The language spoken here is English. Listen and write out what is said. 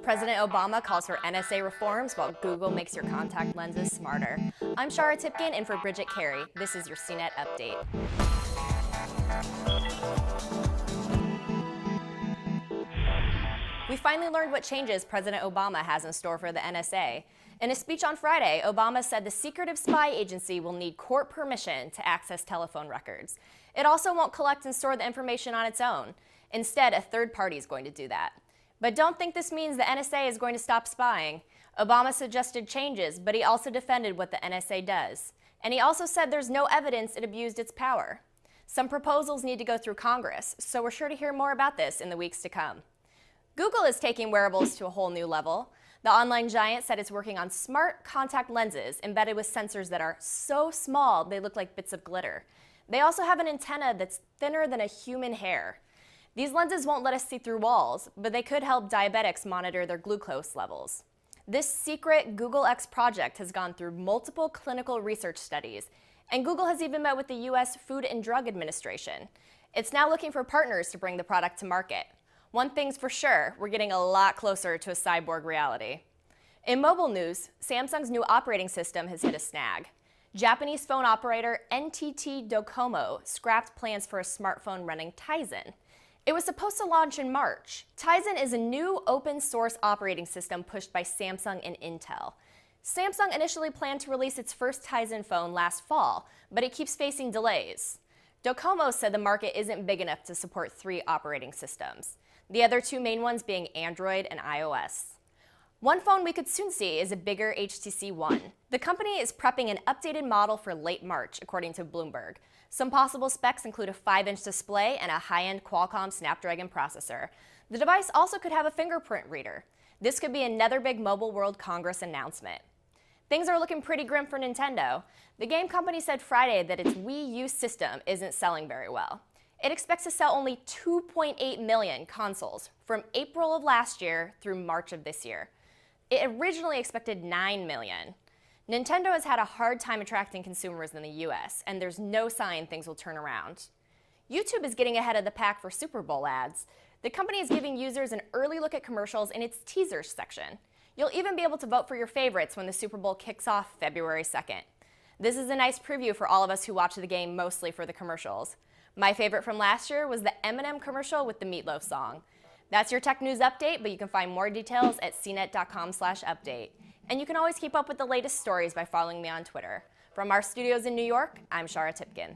President Obama calls for NSA reforms while Google makes your contact lenses smarter. I'm Shara Tipkin in for Bridget Carey. This is your CNET Update. We finally learned what changes President Obama has in store for the NSA. In a speech on Friday, Obama said the secretive spy agency will need court permission to access telephone records. It also won't collect and store the information on its own. Instead, a third party is going to do that. But don't think this means the NSA is going to stop spying. Obama suggested changes, but he also defended what the NSA does. And he also said there's no evidence it abused its power. Some proposals need to go through Congress, so we're sure to hear more about this in the weeks to come. Google is taking wearables to a whole new level. The online giant said it's working on smart contact lenses embedded with sensors that are so small they look like bits of glitter. They also have an antenna that's thinner than a human hair. These lenses won't let us see through walls, but they could help diabetics monitor their glucose levels. This secret Google X project has gone through multiple clinical research studies, and Google has even met with the U.S. Food and Drug Administration. It's now looking for partners to bring the product to market. One thing's for sure, we're getting a lot closer to a cyborg reality. In mobile news, Samsung's new operating system has hit a snag. Japanese phone operator NTT Docomo scrapped plans for a smartphone running Tizen. It was supposed to launch in March. Tizen is a new open-source operating system pushed by Samsung and Intel. Samsung initially planned to release its first Tizen phone last fall, but it keeps facing delays. Docomo said the market isn't big enough to support 3 operating systems, the other 2 main ones being Android and iOS. One phone we could soon see is a bigger HTC One. The company is prepping an updated model for late March, according to Bloomberg. Some possible specs include a 5-inch display and a high-end Qualcomm Snapdragon processor. The device also could have a fingerprint reader. This could be another big Mobile World Congress announcement. Things are looking pretty grim for Nintendo. The game company said Friday that its Wii U system isn't selling very well. It expects to sell only 2.8 million consoles from April of last year through March of this year. It originally expected 9 million. Nintendo has had a hard time attracting consumers in the US, and there's no sign things will turn around. YouTube is getting ahead of the pack for Super Bowl ads. The company is giving users an early look at commercials in its teasers section. You'll even be able to vote for your favorites when the Super Bowl kicks off February 2nd. This is a nice preview for all of us who watch the game mostly for the commercials. My favorite from last year was the Eminem commercial with the Meatloaf song. That's your tech news update, but you can find more details at cnet.com/update. And you can always keep up with the latest stories by following me on Twitter. From our studios in New York, I'm Shara Tipkin.